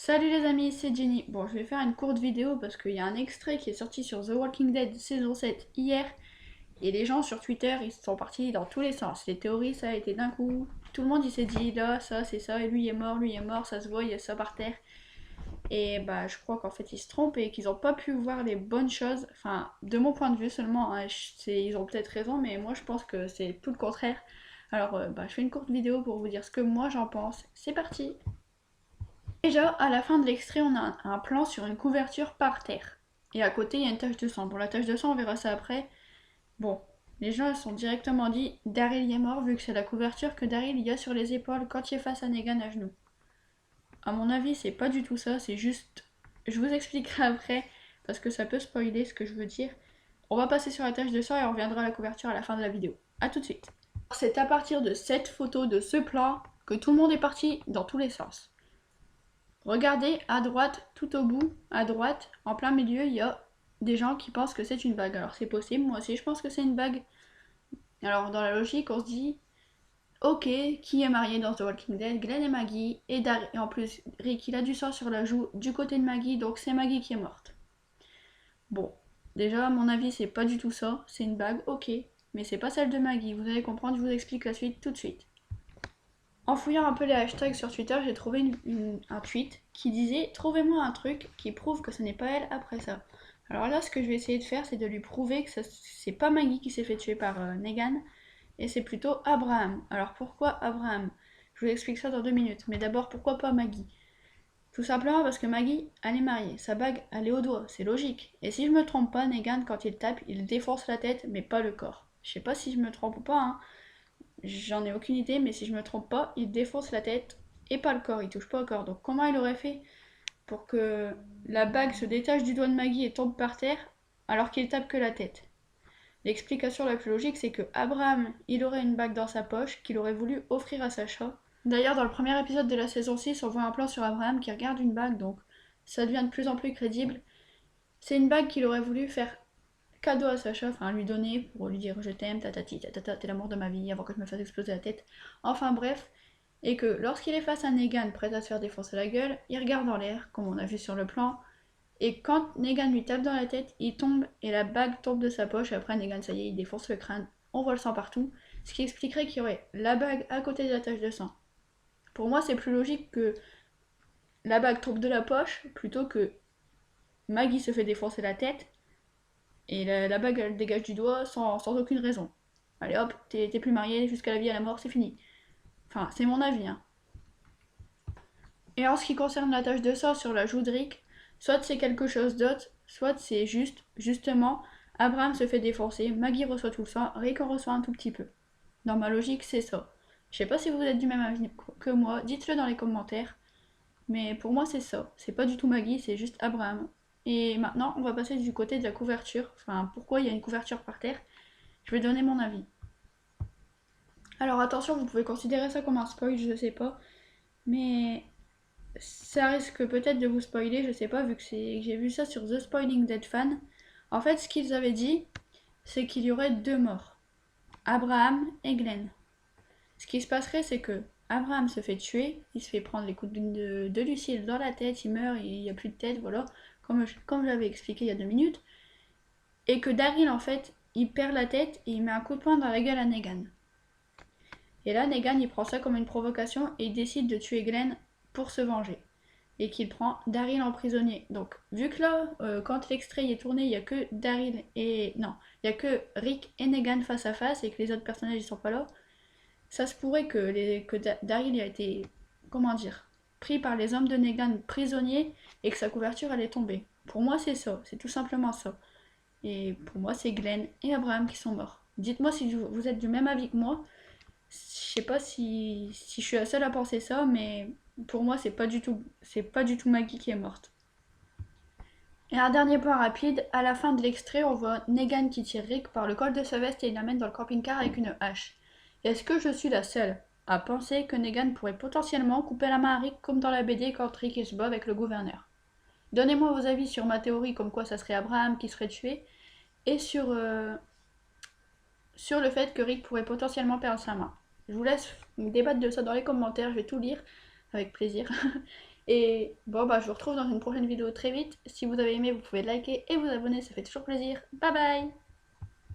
Salut les amis, c'est Jenny. Bon, je vais faire une courte vidéo parce qu'il y a un extrait qui est sorti sur The Walking Dead saison 7 hier. Et les gens sur Twitter, ils sont partis dans tous les sens. Les théories, ça a été d'un coup. Tout le monde, il s'est dit, là, ça, c'est ça, et lui est mort, ça se voit, il y a ça par terre. Et bah, je crois qu'en fait, ils se trompent et qu'ils n'ont pas pu voir les bonnes choses. Enfin, de mon point de vue seulement, hein, ils ont peut-être raison, mais moi, je pense que c'est tout le contraire. Alors, bah, je fais une courte vidéo pour vous dire ce que moi j'en pense. C'est parti! Déjà, à la fin de l'extrait, on a un plan sur une couverture par terre. Et à côté, il y a une tache de sang. Bon, la tache de sang, on verra ça après. Bon, les gens se sont directement dit Daryl est mort vu que c'est la couverture que Daryl y a sur les épaules quand il est face à Negan à genoux. À mon avis, c'est pas du tout ça, c'est juste. Je vous expliquerai après parce que ça peut spoiler ce que je veux dire. On va passer sur la tache de sang et on reviendra à la couverture à la fin de la vidéo. A tout de suite. C'est à partir de cette photo, de ce plan, que tout le monde est parti dans tous les sens. Regardez à droite, tout au bout, à droite, en plein milieu, il y a des gens qui pensent que c'est une bague. Alors c'est possible, moi aussi je pense que c'est une bague. Alors dans la logique, on se dit, ok, qui est marié dans The Walking Dead? Glenn et Maggie, et en plus Rick il a du sang sur la joue du côté de Maggie, donc c'est Maggie qui est morte. Bon, déjà à mon avis c'est pas du tout ça, c'est une bague, ok, mais c'est pas celle de Maggie, vous allez comprendre, je vous explique la suite tout de suite. En fouillant un peu les hashtags sur Twitter, j'ai trouvé un tweet qui disait trouvez-moi un truc qui prouve que ce n'est pas elle après ça. Alors là, ce que je vais essayer de faire, c'est de lui prouver que c'est pas Maggie qui s'est fait tuer par Negan, et c'est plutôt Abraham. Alors pourquoi Abraham? Je vous explique ça dans 2 minutes, mais d'abord pourquoi pas Maggie? Tout simplement parce que Maggie, elle est mariée, sa bague, elle est au doigt, c'est logique. Et si je me trompe pas, Negan, quand il tape, il défonce la tête, mais pas le corps. Je sais pas si je me trompe ou pas, hein. J'en ai aucune idée, mais si je me trompe pas, il défonce la tête et pas le corps, il touche pas au corps. Donc comment il aurait fait pour que la bague se détache du doigt de Maggie et tombe par terre alors qu'il tape que la tête? L'explication la plus logique, c'est que Abraham, il aurait une bague dans sa poche qu'il aurait voulu offrir à Sacha. D'ailleurs, dans le premier épisode de la saison 6, on voit un plan sur Abraham qui regarde une bague, donc ça devient de plus en plus crédible. C'est une bague qu'il aurait voulu faire cadeau à Sacha, enfin lui donner pour lui dire je t'aime, tatati, tatata, t'es l'amour de ma vie avant que je me fasse exploser la tête. Enfin bref, et que lorsqu'il est face à Negan prêt à se faire défoncer la gueule, il regarde en l'air, comme on a vu sur le plan, et quand Negan lui tape dans la tête, il tombe et la bague tombe de sa poche, et après Negan ça y est, il défonce le crâne, on voit le sang partout, ce qui expliquerait qu'il y aurait la bague à côté de la tache de sang. Pour moi c'est plus logique que la bague tombe de la poche plutôt que Maggie se fait défoncer la tête et la bague, elle dégage du doigt sans aucune raison. Allez hop, t'es plus marié jusqu'à la vie à la mort, c'est fini. Enfin, c'est mon avis, hein. Et en ce qui concerne la tache de sang sur la joue de Rick, soit c'est quelque chose d'autre, soit c'est justement, Abraham se fait défoncer, Maggie reçoit tout le sang, Rick en reçoit un tout petit peu. Dans ma logique, c'est ça. Je sais pas si vous êtes du même avis que moi, dites-le dans les commentaires. Mais pour moi, c'est ça. C'est pas du tout Maggie, c'est juste Abraham. Et maintenant, on va passer du côté de la couverture. Enfin, pourquoi il y a une couverture par terre? Je vais donner mon avis. Alors attention, vous pouvez considérer ça comme un spoil, je sais pas. Mais ça risque peut-être de vous spoiler, je sais pas, vu que j'ai vu ça sur The Spoiling Dead Fan. En fait, ce qu'ils avaient dit, c'est qu'il y aurait deux morts. Abraham et Glenn. Ce qui se passerait, c'est que Abraham se fait tuer, il se fait prendre les coups de Lucille dans la tête, il meurt, il n'y a plus de tête, voilà, comme j'avais expliqué il y a 2 minutes. Et que Daryl, en fait, il perd la tête et il met un coup de poing dans la gueule à Negan. Et là, Negan, il prend ça comme une provocation et il décide de tuer Glenn pour se venger. Et qu'il prend Daryl en prisonnier. Donc, vu que là, quand l'extrait est tourné, il n'y a que Daryl et... Non, il n'y a que Rick et Negan face à face et que les autres personnages, ils sont pas là. Ça se pourrait que Daryl a été, comment dire, pris par les hommes de Negan prisonnier et que sa couverture allait tomber. Pour moi, c'est ça, c'est tout simplement ça. Et pour moi, c'est Glenn et Abraham qui sont morts. Dites-moi si vous êtes du même avis que moi. Je sais pas si je suis la seule à penser ça, mais pour moi, c'est pas du tout Maggie qui est morte. Et un dernier point rapide, à la fin de l'extrait, on voit Negan qui tire Rick par le col de sa veste et il l'amène dans le camping-car avec une hache. Est-ce que je suis la seule à penser que Negan pourrait potentiellement couper la main à Rick comme dans la BD quand Rick il se bat avec le gouverneur? Donnez-moi vos avis sur ma théorie comme quoi ça serait Abraham qui serait tué et sur le fait que Rick pourrait potentiellement perdre sa main. Je vous laisse débattre de ça dans les commentaires, je vais tout lire avec plaisir. Et bon, bah, je vous retrouve dans une prochaine vidéo très vite. Si vous avez aimé, vous pouvez liker et vous abonner, ça fait toujours plaisir. Bye bye!